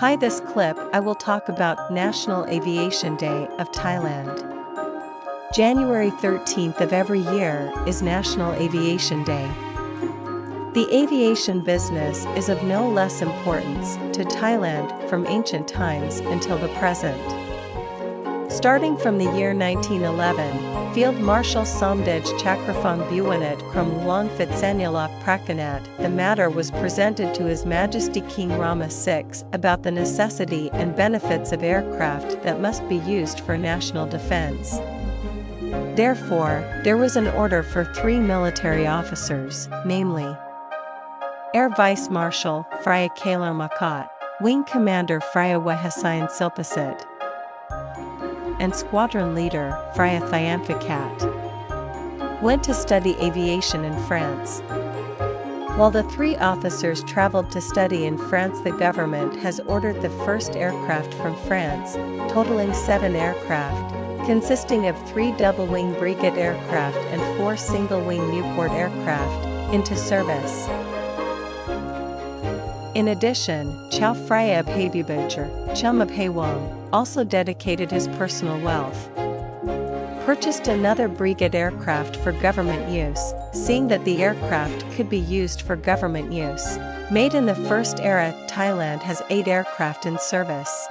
Hi, this clip I will talk about National Aviation Day of Thailand. January 13th of every year is National Aviation Day. The aviation business is of no less importance to Thailand from ancient times until the present. Starting from the year 1911, Field Marshal Somdej Chakkraphong Bhuwanat Krom Luang Phitsanulok Prachanat, the matter was presented to His Majesty King Rama VI about the necessity and benefits of aircraft that must be used for national defense. Therefore, there was an order for 3 military officers, namely Air Vice Marshal Hari Penerbangan, Wing Commander Hari Penerbangan and Squadron Leader Hari Penerbangan, went to study aviation in France. While the 3 officers traveled to study in France, the government has ordered the first aircraft from France, totaling 7 aircraft, consisting of 3 double-wing Breguet aircraft and 4 single-wing Nieuport aircraft, into service. In addition, Chow Phraya Penerbangan Nasional also dedicated his personal wealth, purchased another Breguet aircraft for government use, seeing that the aircraft could be used for government use. Made in the first era, Thailand has 8 aircraft in service.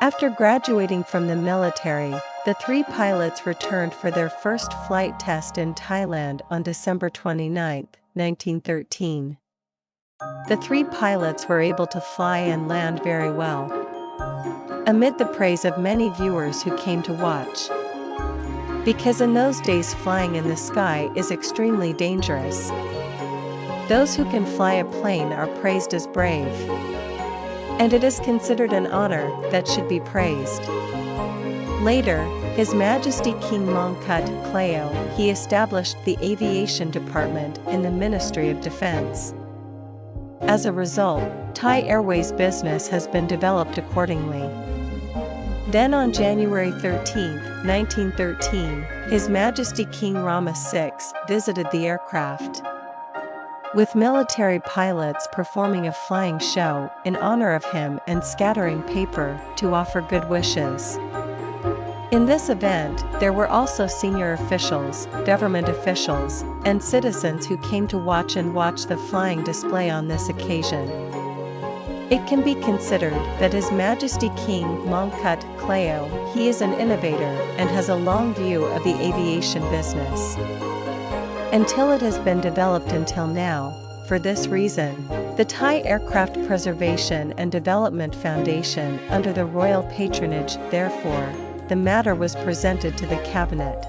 After graduating from the military, the 3 pilots returned for their first flight test in Thailand on December 29, 1913. The 3 pilots were able to fly and land very well, amid the praise of many viewers who came to watch. Because in those days flying in the sky is extremely dangerous. Those who can fly a plane are praised as brave, and it is considered an honor that should be praised. Later, His Majesty King Mongkut Kleo, he established the aviation department in the Ministry of Defense. As a result, Thai Airways business has been developed accordingly. Then on January 13, 1913, His Majesty King Rama VI visited the aircraft, with military pilots performing a flying show in honor of him and scattering paper to offer good wishes. In this event, there were also senior officials, government officials, and citizens who came to watch the flying display on this occasion. It can be considered that His Majesty King Mongkut Kleo, he is an innovator and has a long view of the aviation business, until it has been developed until now. For this reason, the Thai Aircraft Preservation and Development Foundation, under the royal patronage, therefore, the matter was presented to the Cabinet.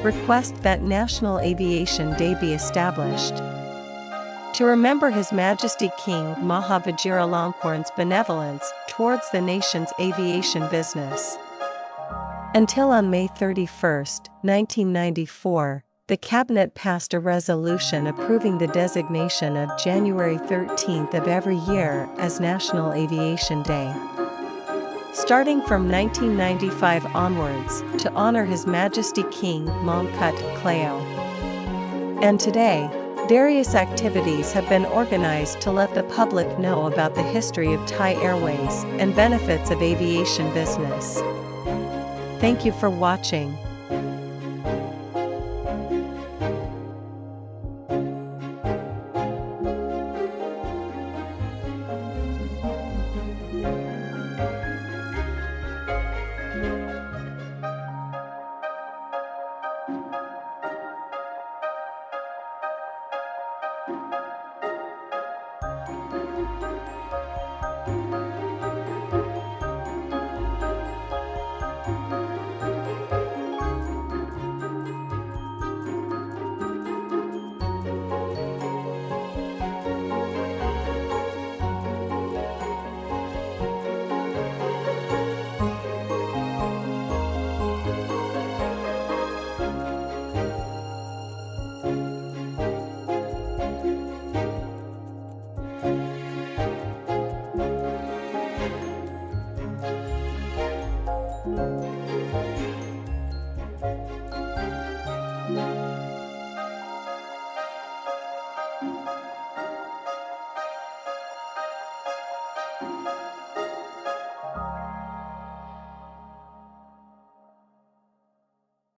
Request that National Aviation Day be established to remember His Majesty King Maha Vajiralongkorn's benevolence towards the nation's aviation business. Until on May 31, 1994, the Cabinet passed a resolution approving the designation of January 13th of every year as National Aviation Day, starting from 1995 onwards, to honor His Majesty King Mongkut Kleo. And today, various activities have been organized to let the public know about the history of Thai Airways and benefits of aviation business. Thank you for watching.